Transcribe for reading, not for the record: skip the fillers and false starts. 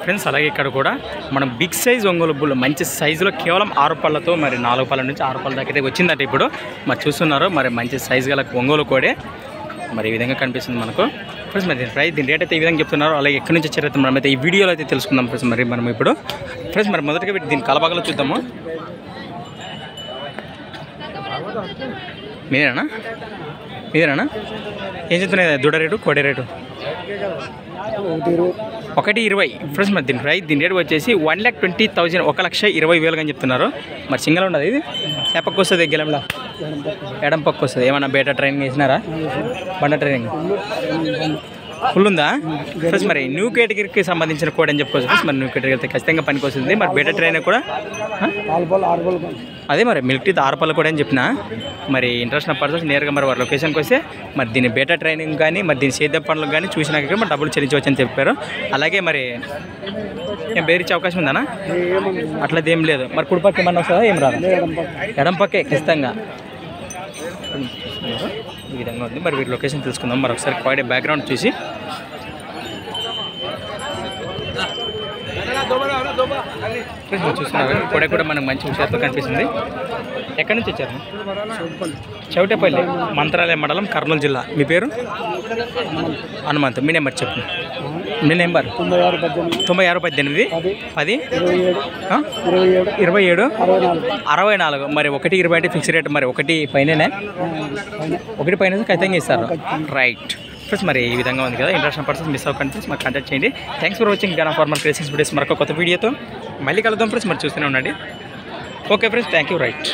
friends అలాగే ఇక్కడ కూడా మనం బిగ్ సైజ్ ఒంగోలు బుల్ మంచి సైజులో కేవలం 6 పళ్ళతో మరి 4 పళ్ళ నుంచి 6 పళ్ళ దాకా అయితే వచ్చిందట ఇప్పుడు మరి చూస్తున్నారు మరి మంచి సైజు గల ఒంగోలు కోడే మరి ఈ విధంగా కనిపిస్తుంది మనకు ఫ్రెండ్స్ మరి దీని రేట్ అయితే ఈ విధంగా చెప్తున్నారు అలాగే ఎక్కడి నుంచి వచ్చారైతే మనం అయితే ఈ వీడియోలో అయితే తెలుసుకుందాం ఫ్రెండ్స్ మరి మనం ఇప్పుడు ఫ్రెండ్స్ మరి మొదటిగా దీని కలబాగలో చూద్దాము మీరేనా ఏం చెప్తున్నాయి దూడ రేటు కోడే రేటు 1,20,000 ఫ్రెండ్స్ మరి దీని రేటు వచ్చేసి 1,20,000 1,20,000 అని చెప్తున్నారు మరి సింగల్ ఉండదు ఇది ఏ పక్క వస్తుంది గెలంలో ఎడం పక్క వస్తుంది ఏమన్నా బేటా ట్రైనింగ్ వేసినారా బండ ట్రైనింగ్ ఫుల్ ఉందా ఫ్రెండ్స్ మరి న్యూ కేటగిరీకి సంబంధించిన కోడ్ అని చెప్పుకోవచ్చు ఫ్రెండ్స్ మరి న్యూ కేటగిరీ అయితే ఖచ్చితంగా పనికి వస్తుంది మరి బేటా ట్రైనర్ కూడా అదే మరి మిల్క్ టీత్ 6 పళ్ళు కూడా అని చెప్పిన మరి ఇంట్రెస్ట్ ఉన్న పర్సన్స్ నేరుగా మరి వారి లొకేషన్కి వస్తే మరి దీని బేటా ట్రైనింగ్ కానీ మరి దీని సేద్య పనులకు కానీ చూసినాక మరి డబ్బులు చెల్లించవచ్చు అని చెప్పారు అలాగే మరి ఏం బేరిచ్చే అవకాశం ఉందనా అట్లది ఏం లేదు మరి కుడిపక్క ఏమన్నా వస్తుందా ఏం రాదు ఎడం పక్కే ఖచ్చితంగా ఈ విధంగా ఉంది మరి వీటి లొకేషన్ తెలుసుకుందాం మరి ఒకసారి కోడే బ్యాక్గ్రౌండ్ చూసి చూస్తున్నారు కోడే కూడా మనకు మంచి హుషారుతో కనిపిస్తుంది ఎక్కడి నుంచి వచ్చారు చౌటేపల్లి మంత్రాలయం మండలం కర్నూలు జిల్లా మీ పేరు హనుమంత్ మీ నెంబర్ చెప్పు మీ నెంబర్ 9618 10 27 64 మరి 1,20 అంటే ఫిక్స్ రేట్ మరి 1 పైన ఖచ్చితంగా ఇస్తారు రైట్ ఫ్రెండ్స్ మరి ఈ విధంగా ఉంది కదా ఇంట్రెస్ట్ పర్సన్స్ మిస్ అవ్వకండి ఫ్రెండ్స్ మరి కాంటాక్ట్ చేయండి థ్యాంక్స్ ఫర్ వాచింగ్ గనా ఫార్మర్ క్రేసిక్స్ వీడియోస్ మరొక కొత్త వీడియోతో మళ్ళీ కలుద్దాం ఫ్రెండ్స్ మరి చూస్తూనే ఉండండి okay friends thank you right